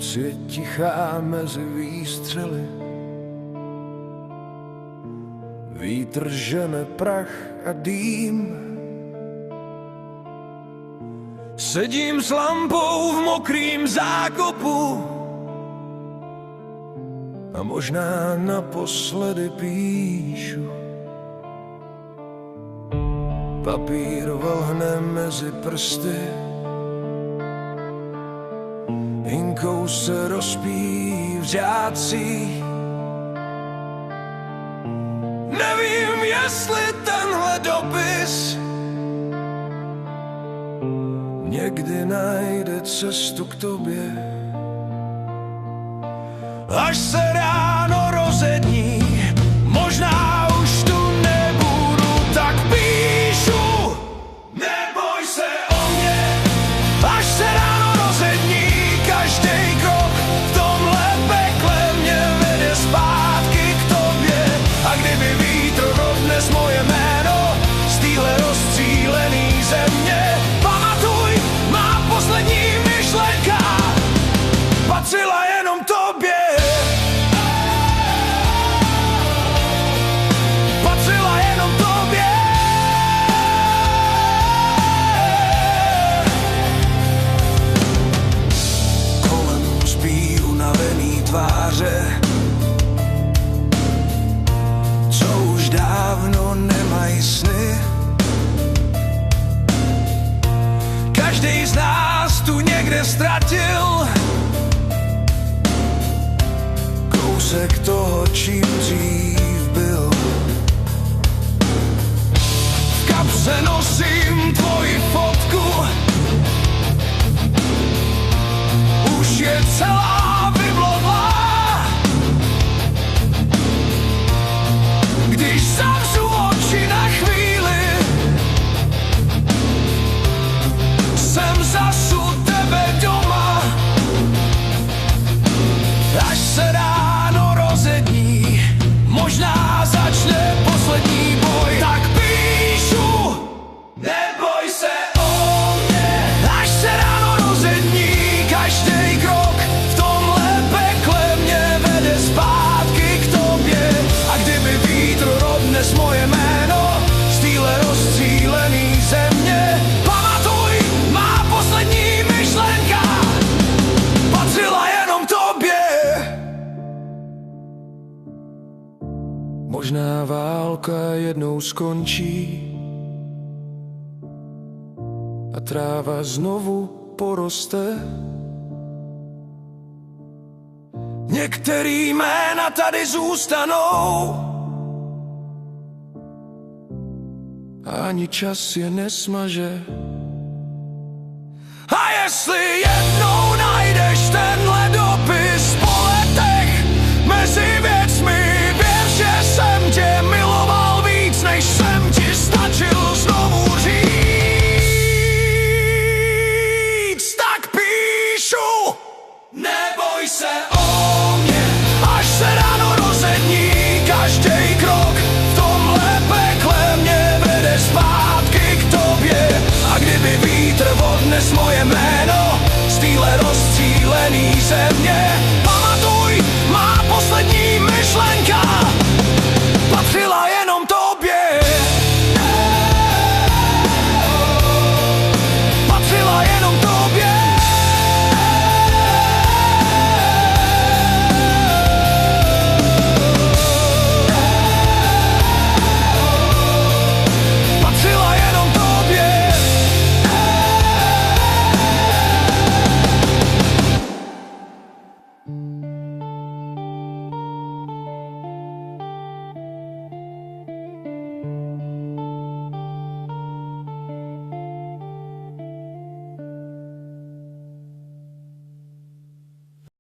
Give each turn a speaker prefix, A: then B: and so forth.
A: Noc je tichá mezi výstřely, vítr žene prach a dým. Sedím s lampou v mokrým zákopu a možná naposledy píšu. Papír vlhne mezi prsty, inkou se rozpíjí v řádcích. Nevím, jestli tenhle dopis někdy najde cestu k tobě. Až se ráno rozední, možná už tu nebudu, tak píšu. Neboj se o mě, až se ráno rozední, každej krok v tomhle pekle mě vede zpátky k tobě. A kdyby vítr odnes moje jméno z téhle rozstřílený země, pamatuj, má poslední myšlenka patřila jenom tobě. Patřila jenom tobě. Kolem spí unavený tváře, co už dávno nemají sny. Každý z nás tu někde ztratil kousek toho, čím dřív byl. V kapse nosím tvoji fotku, už je celá vyblodlá. Když zavřu oči na chvíli, jsem zas u tebe doma. Až se ráno rozední, možná začne poslední boj, tak píšu. Neboj se o mě, až se ráno rozední, každej krok v tomhle pekle mě vede zpátky k tobě. A kdyby vítr odnes moje jméno z téhle rozstřílený země, pamatuj, má poslední myšlenka patřila jenom tobě. Možná válka jednou skončí a tráva znovu poroste. Některý jména tady zůstanou a ani čas je nesmaže. A jestli jednou